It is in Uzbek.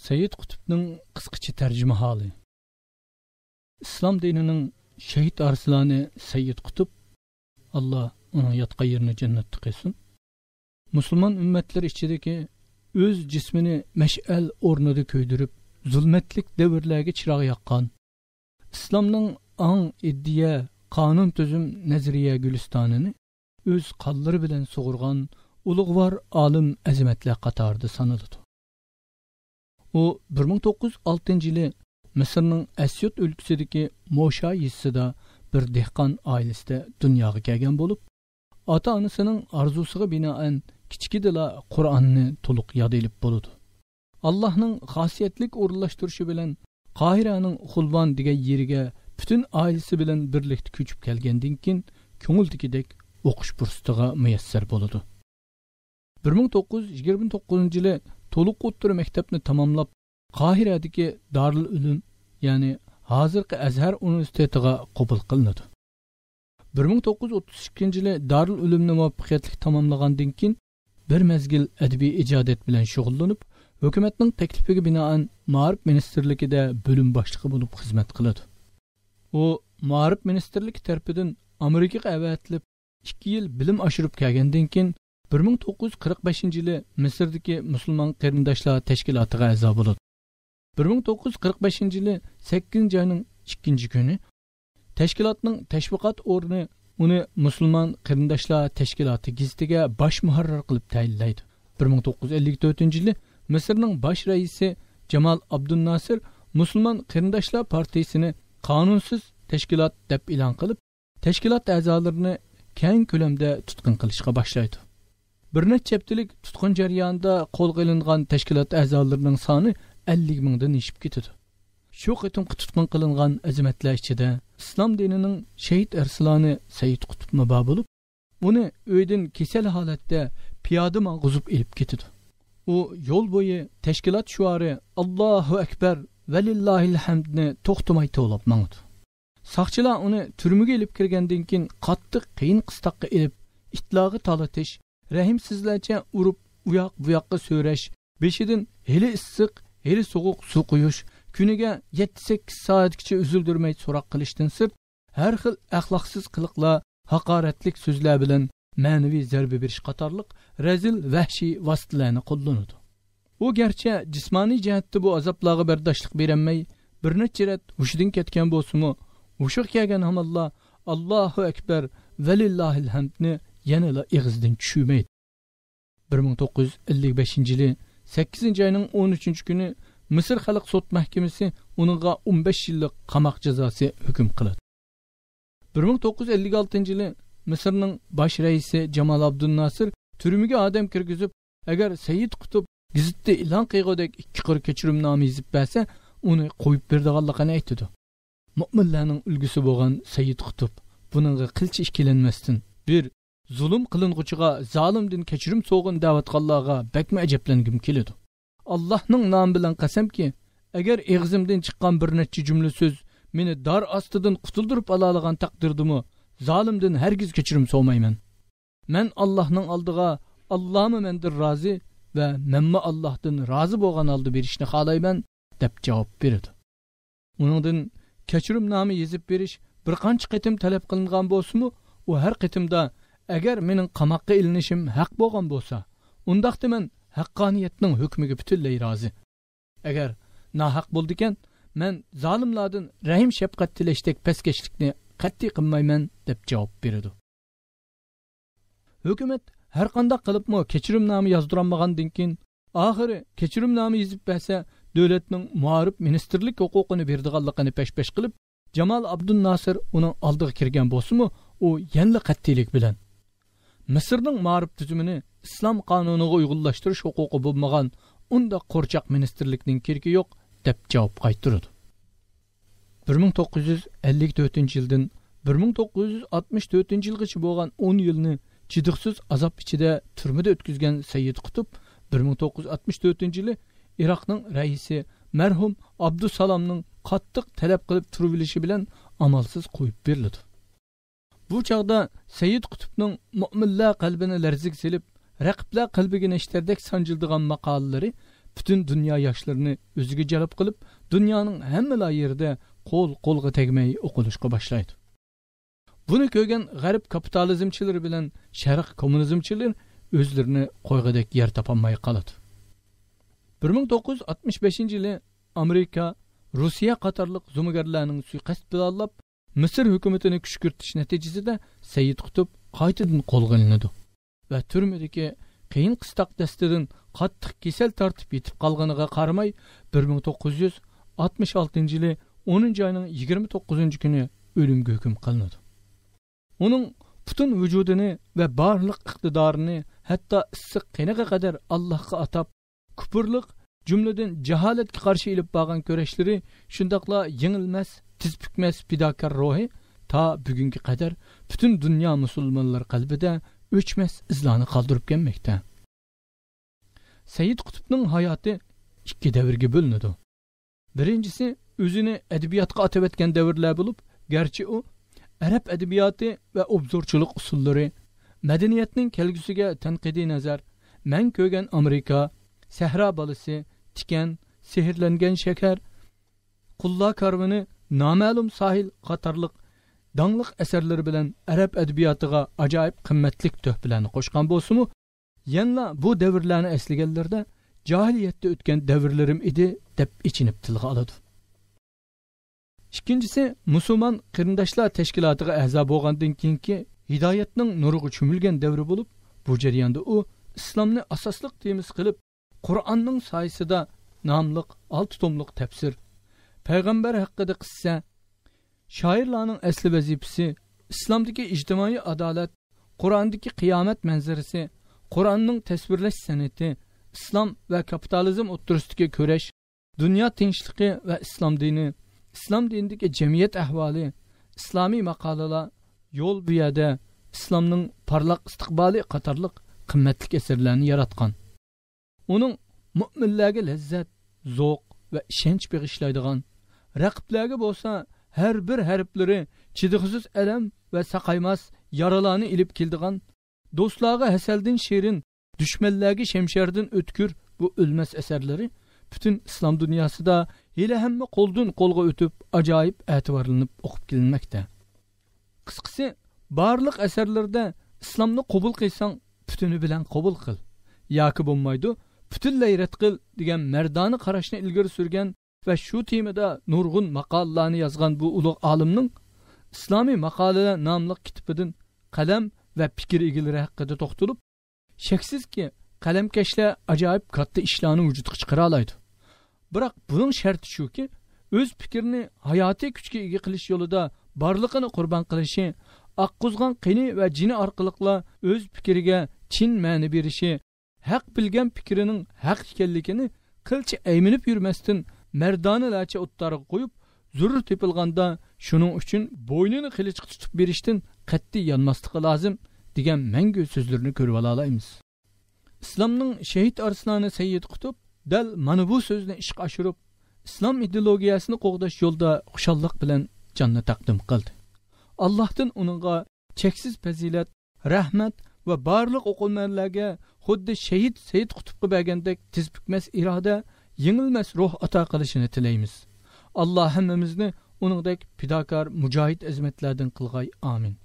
Sayyid Qutbning qisqacha tarjima holi. Islom dinining shahid arsloni Sayyid Qutb, Allah uning yotgan yerini jannatda qilsin. Musulmon ummatlar ichidagi o'z jismini mash'al o'rnida ko'ydirib, zulmatlik davrlarga chiroq yoqqan. Islomning ong iddiya, qonun tuzum nazariya gulistonini o'z qonlari bilan sug'urgan ulug'vor olim azimatlar qatorida sanaladi. U 1906-yili Misrning Asyut o'lkasidagi Mosha yezisida bir dehqon oilasida dunyoga kelgan bo'lib, ota-onasining orzusiga binoan kichkidala Qur'onni to'liq yod elib bo'ldi. Allohning xosiyatlik o'rinlashtirishi bilan Qohiraning Xulvon degan yeriga butun oilasi bilan birlikda ko'chib kelgandan keyin ko'ngildagidek o'qish fursatiga muyassar bo'ldi. 1929-yili to'liq o'rta maktabni tamomlab Qohiradagi Darul Ulum, ya'ni hozirgi Azhar universitetiga qabul qilindi. 1932-yili Darul Ulumni muvaffaqiyatli tamomlagandan keyin bir mezgil adabiy ijodiyat bilan shug'ullanib, hukumatning taklifiga binoan Ma'rif ministrligida bo'lim boshlig'i bo'lib xizmat qiladi. U Ma'rif ministrligi tarafidan Amerikaga avatilib 2 yil bilim oshirib kelgandan keyin 1945-yili Misrdagi musulmon qarindoshlar tashkilotiga a'zo bo'ladi. 1945-yili 8-oyning 2-kuni tashkilotning tashviqot o'rni uni musulmon qarindoshlar tashkiloti gazetiga bosh muharrir qilib tayinlaydi. 1954-yili Misrning bosh raisi Jamal Abdunnosir musulmon qarindoshlar partiyasini qonunsiz tashkilot deb e'lon qilib, tashkilot a'zolarini keng ko'lamda tutqun qilishga boshlaydi. Bir necha haftalik tutqun jarayonida qo'lga olingan tashkilot a'zolarining soni 50 mingdan oshib ketadi. Shu qitimqi tutqun qilingan azimatlar ichida islom dinining shahid arsloni Sayyid Qutb mabo bo'lib, uni uydan kesal holatda piyoda mang'uzib elib ketadi. U yo'l bo'yi tashkilot shuari Allohu akbar va lillahil hamdni to'xtamay to'lab mangdi. Saqchilar uni turmaga elib kirgandan keyin qattiq qiyin qistoqqa elib, itlog'i talatish, rahimsizlarcha urib, uyoq bu yoqqa so'rash, beshidan heli issiq, heli sovuq suv quyish, kuniga 7-8 soatgacha uzildirmay so'roq qilishdan sirt, har xil axloqsiz qiliqlar, haqoratlik so'zlar bilan ma'naviy zarba berish qatorliq razil vahshiy vositalarni qo'llanadi. U garchi jismoniy jihatda bu azoblarga bardoshlik berolmay, bir necha rat hushidan ketgan bo'lsa-mu, o'shiq kelgan hamallar Allohu akbar va lillahil hamdni yanala ig'izdan tushirmaydi. 1955-yili 8-oyning 13-kuni Misr xalq sud mahkamasi uningga 15 yillik qamoq jazosi hukm qiladi. 1956-yili Misrning bosh raisi Jamal Abdunnosir turmaga odam kirgizib, agar Sayyid Qutb gazetda e'lon qilgandek 2 qir kechirimnoma yozib bersa, uni qo'yib berdiganligini aytdi. Mu'minlarning ulgusi bo'lgan Sayyid Qutb buningga qilcha ikkilanmasdan bir zulm qilinguchiga zolimdan kechirim so'g'in da'vatqonlarga bakma ajablangim keladi. Allohning nomi bilan qasamki, agar eg'zimdan chiqqan bir necha jumla so'z meni dar ostidan qutuldirib oladigan taqdirdimi, zolimdan hargiz kechirim so'mayman. Men Allohning oldiga Allohmi mendir rozi va menma Allohdan rozi bo'lgan oldi berishni xohlayman deb javob berdi. Uningdan kechirimnoma yozib berish bir qancha qitim talab qilingan bo'lsa-mu, u har qitimda agar mening qamoqqa ilinishim haq bo'lgan bo'lsa, undaqda men haqqoniyatning hukmiga butunlay rozi. Agar nohaq bo'ldi ekan, men zolimlardan rahim shafqat tilashdak paskashlikni qat'iy qilmayman deb javob berdi. Hukumat har qanday qilibmi kechirimnoma yozdiranmagandan keyin oxiri kechirimnoma yozib bersa, davlatning Ma'rif ministrlik huquqini berdiganligini pesh-pesh qilib, Jamal Abdunnosir uning oldiga kirgan bo'lsa-mu, u yangi qat'iylik bilan Misrning ma'rif tuzumini islom qonuniga uyg'unlashtirish huquqi bo'lmagan unda qo'rchoq ministrlikning keragi yo'q deb javob qaytardi. 1954-yildan 1964-yilgacha bo'lgan 10 yilni chidiqsiz azob ichida turmada o'tkazgan Sayyid Qutb 1964-yili Iroqning raisi marhum Abdusalomning qattiq talab qilib turilishi bilan amalsiz qo'yib berildi. Bu chaqda Sayyid Qutbning mu'minlar qalbini larziga silib, raqiblar qalbiga neshtardek sanjildigan maqolalari butun dunyo yoshlarini o'ziga jalb qilib, dunyoning hamma yerida qo'l-qo'lga tegmay o'qilishga boshlaydi. Buni ko'rgan g'arb kapitalizmchilari bilan sharq kommunizmchilari o'zlarini qo'yg'idek yer topolmay qoladi. 1965-yili Amerika, Rossiya qatorliq zo'magarlarning suiqasd planlab Misr hukumatini kuch kiritish natijasida Sayyid Qutb qaytadan qo'lga olinadi va turmadagi qiyin qistoq dastidan qattiq kasal tortib yetib qolganiga qaramay 1966-yili 10-oyning 29-kuni o'limga hukm qilinadi. Uning butun vujudini va barliq iqtidorini hatto issiq qiniga qadar Allohga atab kupurliq jumladan jaholatga qarshi ilib borgan kurashlari shundoqla yengilmas, tizbukmas fidokor ruhi ta bugunga qadar butun dunyo musulmonlar qalbida o'chmas izlarni qoldirib kelmoqda. Sayyid Qutbning hayoti ikki davrga bo'linadi. Birinchisi o'zini adabiyotga atab etgan davrlar bo'lib, garchi u arab adabiyoti va obzorchilik usullari, madaniyatning kelgusiga tanqidiy nazar, men ko'rgan Amerika, Sahra bolasi, Tikan, sehrlangan shakar, Qullar karvoni, noma'lum sahil qatorliq dangliq asarlari bilan arab adabiyotiga ajoyib qimmatli tuhfalarni qo'shgan bo'lsa-mu, yana bu davrlarni eslaganlarda jahiliyatda o'tgan davrlarim edi deb ichinib tilga oladi. Ikkinchisi, musulmon qarindoshlar tashkilotiga a'zo bo'lgandan keyingi hidoyatning nuriga cho'milgan davri bo'lib, bu jarayonda u islomni asosliq temiz qilib, Qur'onning soyasida nomliq 6 tomliq tafsir, payg'ambar haqida qissa, shoirlarning asli vazifasi, islomdagi ijtimoiy adolat, Qur'ondagi qiyomat manzarasi, Qur'onning tasvirlash san'ati, islom va kapitalizm o'rtasidagi kurash, dunyo tinchligi va islom dini, islom dinidagi jamiyat ahvoli, islomiy maqolalar, yo'l bu yerda islomning parlaq istiqboli qatorliq qimmatli asarlarni yaratgan. Uning mu'minlarga lazzat, zo'q va ishonch bag'ishlaydigan, raqiblarga bo'lsa har bir harflari chidg'isiz alam va saqaymas yaralarni ilib keldigan, do'stlarga hasaldan shirin, dushmanlarga shamshardan o'tkir bu o'lmas asarlari butun islom dunyosida hali hamma qo'ldan qo'lga o'tib ajoyib e'tiborlanib o'qib kelinmoqda. Qisqasi, barliq asarlarda islomni qabul qilsang, butuni bilan qabul qil, yoki bo'lmaydi, butunlay rad qil degan mardona qarashni ilgari surgan va shu temada nurg'un maqolalarni yozgan bu ulug' olimning Islomiy maqolalar nomli kitobidan qalam va fikr egalari haqida to'xtalib, shaksizki qalamkashlar ajoyib katta ishlarni vujudga chiqara oladi. Biroq buning sharti shuki, o'z fikrini hayotiy kuchga ega qilish yo'lida barlig'ini qurbon qilishi, oqquzgan qini va jini orqali o'z fikriga chin ma'ni berishi, haq bilgan fikrining haq ekanligini qilcha ayminib yurmasdan mardonalacha o'ttariga qo'yib, zurur tepilganda shuning uchun bo'ynini qilichga tutib berishdan qat'iy yonmasligi lozim degan mangu so'zlarni ko'rib olaymiz. Islomning shahid arsloni Sayyid Qutb dal mana bu so'zni ishga oshirib, islom ideologiyasini qo'g'dash yo'lda xushalliq bilan jonni taqdim qildi. Allohdan uningga cheksiz fazilat, rahmat va barliq o'qilmanlarga xuddi shahid Sayyid Qutbga bergandek tizbukmas iroda, yengilmas ruh ato qilishini tilaymiz. Alloh hammamizni uningdek fidokor, mujohid azmatlardan qilg'ay. Amin.